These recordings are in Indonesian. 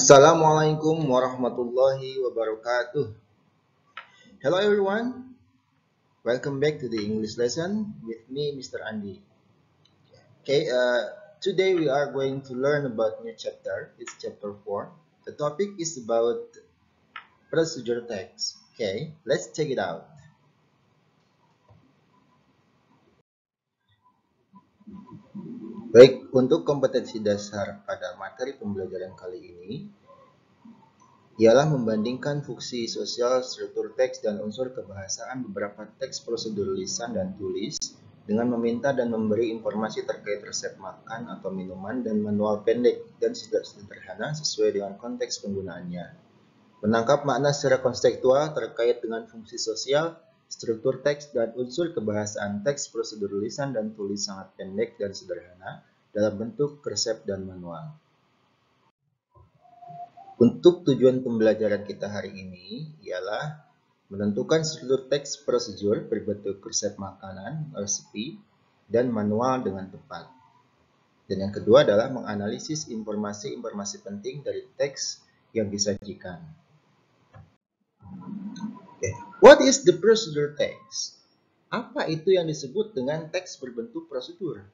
Assalamualaikum warahmatullahi wabarakatuh. Hello everyone, welcome back to the English lesson with me, Mr. Andy. Okay, today we are going to learn about new chapter. It's chapter 4. The topic is about procedure text. Okay, let's check it out. Baik, untuk kompetensi dasar pada materi pembelajaran kali ini ialah membandingkan fungsi sosial, struktur teks, dan unsur kebahasaan beberapa teks prosedur lisan dan tulis dengan meminta dan memberi informasi terkait resep makan atau minuman dan manual pendek dan sederhana sesuai dengan konteks penggunaannya. Menangkap makna secara konseptual terkait dengan fungsi sosial, struktur teks, dan unsur kebahasaan teks prosedur lisan dan tulis sangat pendek dan sederhana dalam bentuk resep dan manual. Untuk tujuan pembelajaran kita hari ini ialah menentukan struktur teks prosedur berbentuk resep makanan, resipi, dan manual dengan tepat. Dan yang kedua adalah menganalisis informasi-informasi penting dari teks yang disajikan. Okay. What is the procedure text? Apa itu yang disebut dengan teks berbentuk prosedur?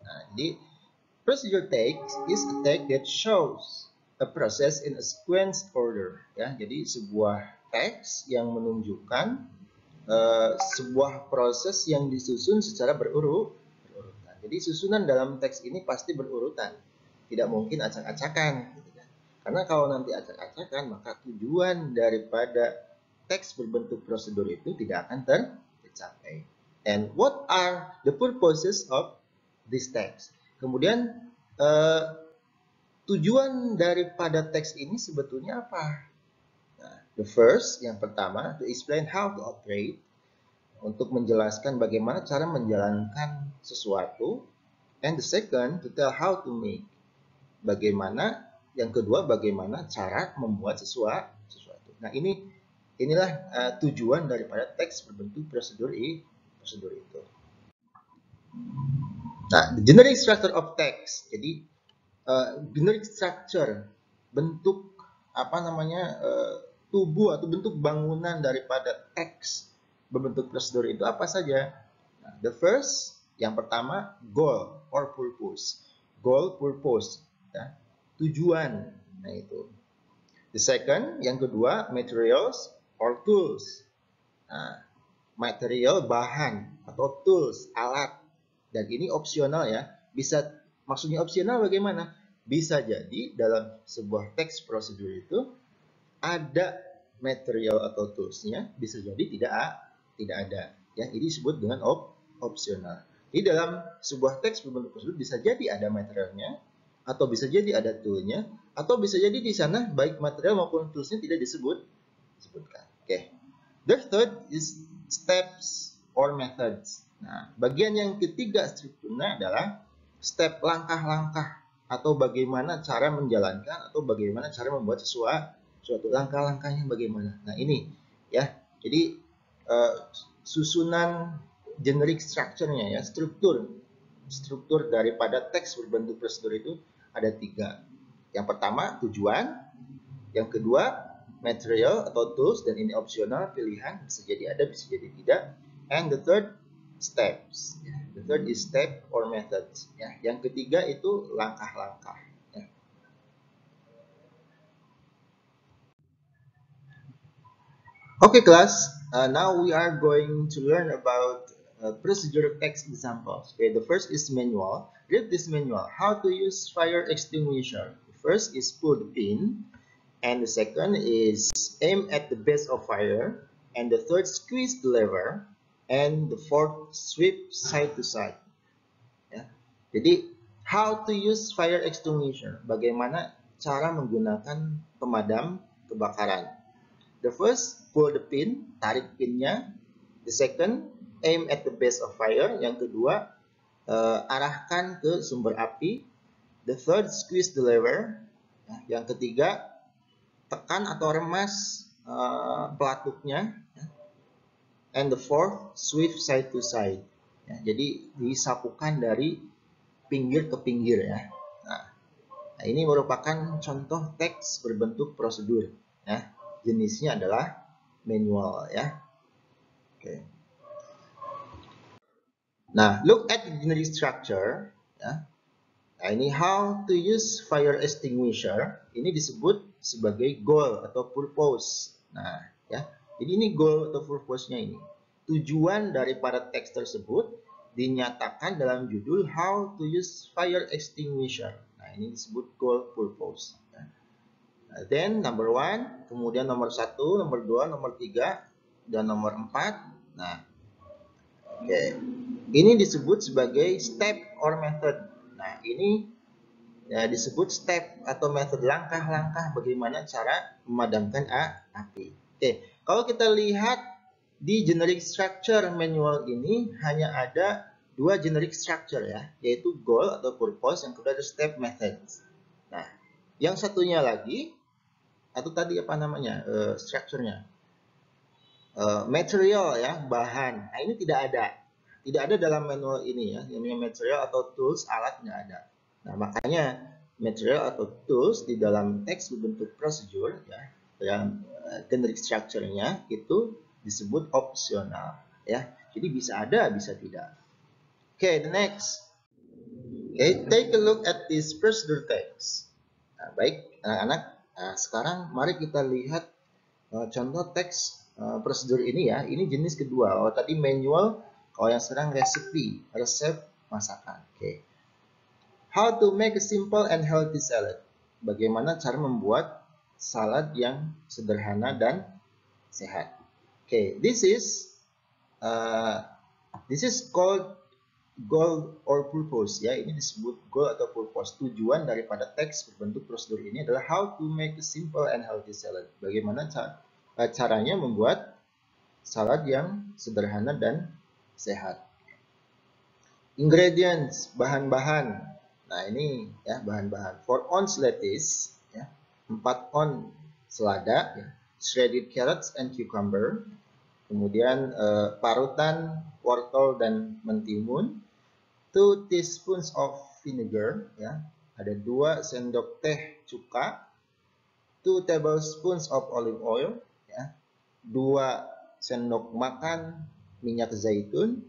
Nah, jadi procedure text is a text that shows a process in a sequence order. Ya, jadi sebuah teks yang menunjukkan sebuah proses yang disusun secara berurutan. Jadi susunan dalam teks ini pasti berurutan, tidak mungkin acak-acakan. Karena kalau nanti acak-acakan, maka tujuan daripada teks berbentuk prosedur itu tidak akan tercapai. And what are the purposes of this text? Kemudian tujuan daripada teks ini sebetulnya apa? Nah, the first, yang pertama, to explain how to operate, untuk menjelaskan bagaimana cara menjalankan sesuatu. And the second, to tell how to make, bagaimana, yang kedua, bagaimana cara membuat sesuatu. Nah, inilah tujuan daripada teks berbentuk prosedur itu. Nah, the generic structure of text. Jadi generic structure, bentuk tubuh atau bentuk bangunan daripada teks berbentuk prosedur itu apa saja? Nah, the first, yang pertama, goal or purpose. Goal, purpose, ya, tujuan. Nah, itu. The second, yang kedua, materials or tools. Nah, material, bahan, atau tools, alat. Dan ini opsional ya. Maksudnya opsional bagaimana? Bisa jadi dalam sebuah teks prosedur itu ada material atau toolsnya, bisa jadi tidak ada. Ya, ini disebut dengan opsional. Di dalam sebuah teks berbentuk prosedur bisa jadi ada materialnya, atau bisa jadi ada toolnya, atau bisa jadi di sana baik material maupun toolsnya tidak disebutkan. Oke. The third is steps or methods. Nah, bagian yang ketiga strukturnya adalah step, langkah-langkah, atau bagaimana cara menjalankan atau bagaimana cara membuat suatu langkah-langkahnya bagaimana. Nah, ini ya. Jadi susunan generic structure-nya ya, struktur daripada teks berbentuk prosedur itu ada 3. Yang pertama, tujuan. Yang kedua, material atau tools, dan ini opsional, pilihan, bisa jadi ada, bisa jadi tidak. And the third, steps. The third is step or methods. Ya. Yang ketiga itu langkah-langkah. Ya. Okay, class. Now we are going to learn about procedure text examples. Okay, the first is manual. Read this manual. How to use fire extinguisher. The first is pull the pin, and the second is aim at the base of fire, and the third squeeze the lever, and the fourth sweep side to side. Ya. Jadi how to use fire extinguisher. Bagaimana cara menggunakan pemadam kebakaran. The first, pull the pin, tarik pinnya. The second, aim at the base of fire. Yang kedua, arahkan ke sumber api. The third, squeeze the lever. Yang ketiga, tekan atau remas pelatuknya. And the fourth, sweep side to side. Ya, jadi disapukan dari pinggir ke pinggir ya. Nah, Nah, ini merupakan contoh teks berbentuk prosedur. Ya. Jenisnya adalah manual ya. Oke. Nah, look at the generic structure. Ya. Nah, ini how to use fire extinguisher. Ini disebut sebagai goal atau purpose. Nah, ya. Jadi ini goal atau purpose-nya ini. Tujuan daripada teks tersebut dinyatakan dalam judul how to use fire extinguisher. Nah, ini disebut goal purpose. Then number 1, kemudian nomor 1, nomor 2, nomor 3, dan nomor 4. Nah, oke. Ini disebut sebagai step or method. Nah, ini ya, disebut step atau metode, langkah-langkah bagaimana cara memadamkan api. Oke, kalau kita lihat di generic structure manual ini hanya ada 2 generic structure ya, yaitu goal atau purpose, yang kedua ada step methods. Nah, yang satunya lagi atau tadi apa namanya structure-nya material ya, bahan. Nah, ini tidak ada dalam manual ini ya, yang namanya material atau tools, alat nggak ada. Nah, makanya material atau tools di dalam teks berbentuk prosedur ya, yang generic structure-nya itu disebut opsional ya. Jadi bisa ada, bisa tidak. Okay, the next. Okay, take a look at this procedure text. Nah, baik anak-anak, sekarang mari kita lihat contoh teks prosedur ini ya. Ini jenis kedua. Kalau tadi manual, kalau yang sekarang resep masakan. Oke. How to make a simple and healthy salad. Bagaimana cara membuat salad yang sederhana dan sehat. Oke, this is called goal or purpose ya. Ini disebut goal atau purpose. Tujuan daripada teks berbentuk prosedur ini adalah how to make a simple and healthy salad. Bagaimana caranya membuat salad yang sederhana dan sehat. Ingredients, bahan-bahan. Nah, ini ya bahan-bahan. 4 ounce lettuce ya, 4 ounce selada ya, shredded carrots and cucumber. Kemudian parutan wortel dan mentimun, 2 teaspoons of vinegar ya, ada 2 sendok teh cuka, 2 tablespoons of olive oil ya, 2 sendok makan minyak zaitun,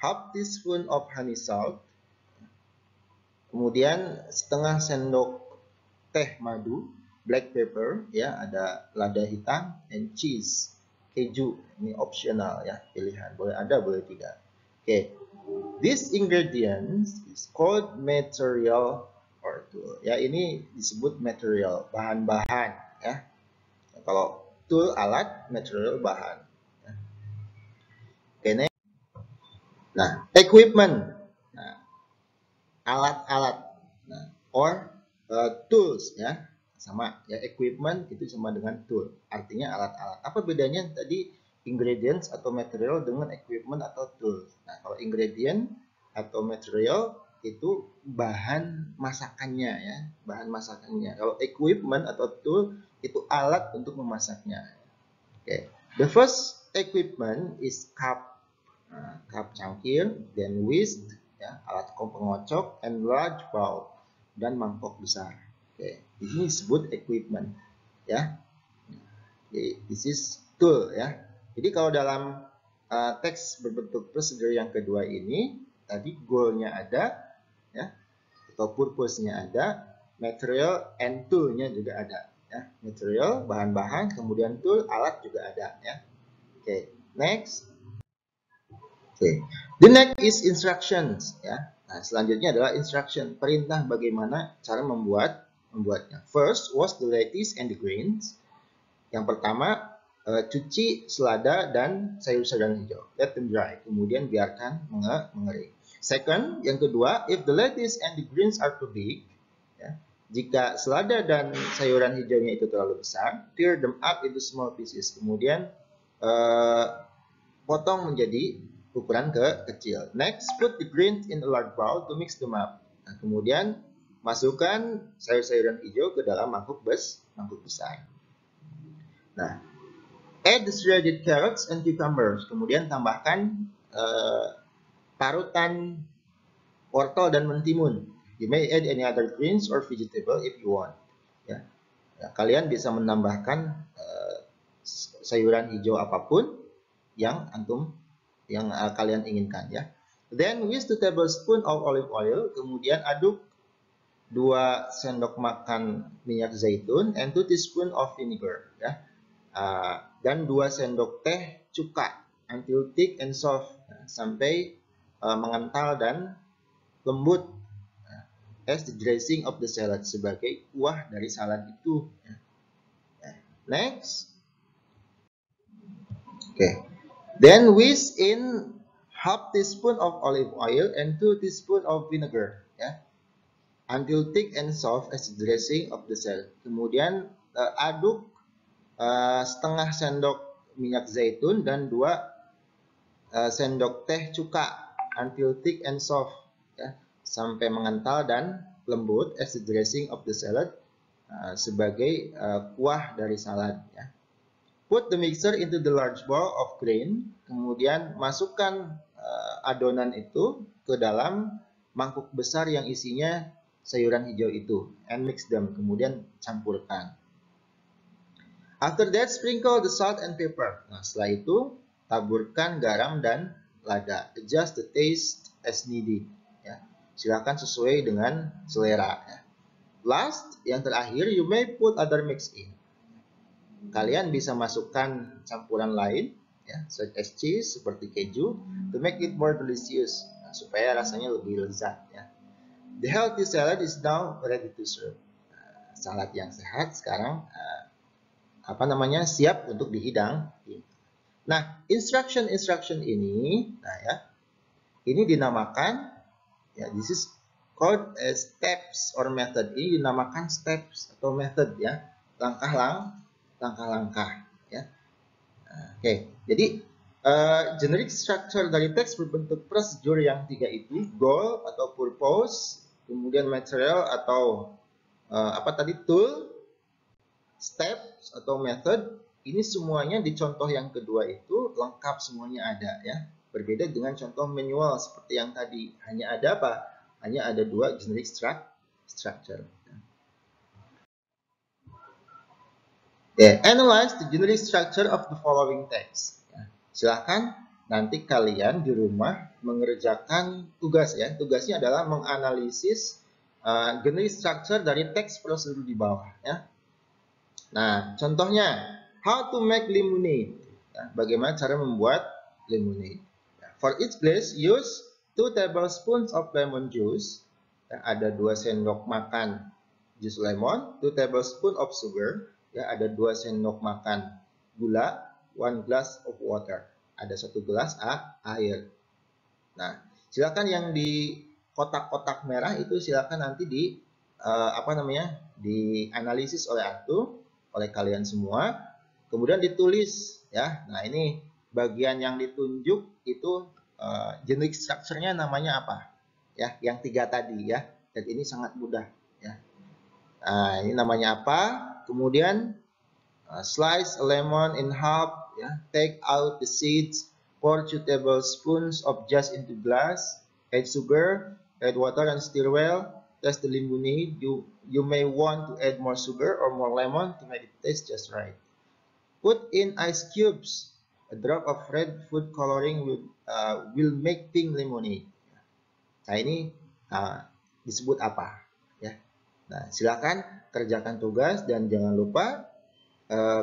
half teaspoon of honey salt, kemudian setengah sendok teh madu, black pepper ya, ada lada hitam, and cheese, keju. Ini optional ya, pilihan, boleh ada boleh tidak. Oke, this ingredients is called material or tool ya. Ini disebut material, bahan-bahan ya. Kalau tool alat, material bahan ya. Oke, next. Nah, equipment, nah, alat-alat, nah, or tools ya, sama ya. Equipment itu sama dengan tool, artinya alat-alat. Apa bedanya tadi ingredients atau material dengan equipment atau tool? Nah, kalau ingredient atau material itu bahan masakannya ya, bahan masakannya. Kalau equipment atau tool itu alat untuk memasaknya. Okay. The first equipment is cup. Nah, cup cangkir, then whisk ya, alat pengocok, and large bowl, dan mangkok besar. Oke, ini disebut equipment ya. Jadi, this is tool ya. Jadi kalau dalam teks berbentuk prosedur yang kedua ini, tadi goal-nya ada ya, atau purpose-nya ada, material and tool-nya juga ada ya. Material, bahan-bahan, kemudian tool, alat juga ada ya. Oke, next. Oke, the next is instructions ya. Nah, selanjutnya adalah instruction, perintah bagaimana cara membuatnya. First, wash the lettuce and the greens. Yang pertama, cuci selada dan sayur-sayuran hijau. Let them dry. Kemudian biarkan mengering. Second, yang kedua, if the lettuce and the greens are too big, ya, jika selada dan sayuran hijaunya itu terlalu besar, tear them up into small pieces. Kemudian potong menjadi ukuran kecil. Next, put the greens in a large bowl to mix them up. Nah, kemudian masukkan sayur-sayuran hijau ke dalam mangkuk besar. Nah, add the shredded carrots and cucumbers. Kemudian tambahkan parutan wortel dan mentimun. You may add any other greens or vegetable if you want. Ya, kalian bisa menambahkan sayuran hijau apapun yang kalian inginkan ya. Then with 2 tablespoon of olive oil, kemudian aduk 2 sendok makan minyak zaitun and 2 teaspoon of vinegar ya. Dan 2 sendok teh cuka until thick and soft, sampai mengental dan lembut, as the dressing of the salad, sebagai kuah dari salad itu. Next. Okay. Then whisk in half teaspoon of olive oil and 2 teaspoon of vinegar ya, until thick and soft as the dressing of the salad. Kemudian aduk setengah sendok minyak zaitun dan 2 sendok teh cuka until thick and soft ya, sampai mengental dan lembut as the dressing of the salad, sebagai kuah dari salad ya. Put the mixture into the large bowl of grain. Kemudian masukkan adonan itu ke dalam mangkuk besar yang isinya sayuran hijau itu, and mix them. Kemudian campurkan. After that, sprinkle the salt and pepper. Nah, setelah itu taburkan garam dan lada. Adjust the taste as needed. Ya. Silakan sesuai dengan selera. Ya. Last, yang terakhir, you may put other mix in. Kalian bisa masukkan campuran lain ya, such as cheese seperti keju, to make it more delicious, supaya rasanya lebih lezat ya. The healthy salad is now ready to serve. Salad yang sehat sekarang siap untuk dihidang. Nah, instruction ini, ini dinamakan ya, this is called as steps or method. Ini dinamakan steps atau method ya, langkah-langkah ya. Oke, jadi generic structure dari teks berbentuk prosedur yang 3 itu, goal atau purpose, kemudian material atau tool, steps atau method. Ini semuanya di contoh yang kedua itu lengkap semuanya ada ya. Berbeda dengan contoh manual seperti yang tadi, hanya ada apa? Hanya ada 2 generic structure. Analyze the generic structure of the following text. Silakan nanti kalian di rumah mengerjakan tugas ya. Tugasnya adalah menganalisis generic structure dari teks prosedur di bawah ya. Nah, contohnya how to make lemonade. Ya, bagaimana cara membuat lemonade. For each glass, use 2 tablespoons of lemon juice. Ya, ada 2 sendok makan jus lemon, 2 tablespoons of sugar. Ya, ada 2 sendok makan gula, 1 glass of water. Ada 1 gelas air. Nah, silakan yang di kotak-kotak merah itu silakan nanti dianalisis oleh kalian semua. Kemudian ditulis ya. Nah, ini bagian yang ditunjuk itu generic structure-nya namanya apa? Ya, yang 3 tadi ya. Dan ini sangat mudah ya. Nah, ini namanya apa? Kemudian slice a lemon in half, ya. Take out the seeds, pour 2 tablespoons of juice into glass, add sugar, add water and stir well. Taste the lemonade. You may want to add more sugar or more lemon to make it taste just right. Put in ice cubes. A drop of red food coloring will make pink lemonade. Nah, ini disebut apa? Ya. Nah, silakan kerjakan tugas dan jangan lupa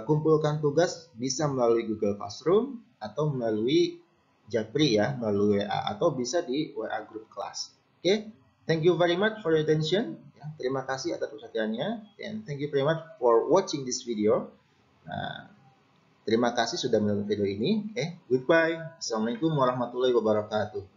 kumpulkan tugas bisa melalui Google Classroom atau melalui Japri ya, melalui WA atau bisa di WA group kelas. Oke, thank you very much for your attention. Ya, terima kasih atas perhatiannya and thank you very much for watching this video. Nah, terima kasih sudah menonton video ini. Goodbye. Assalamualaikum warahmatullahi wabarakatuh.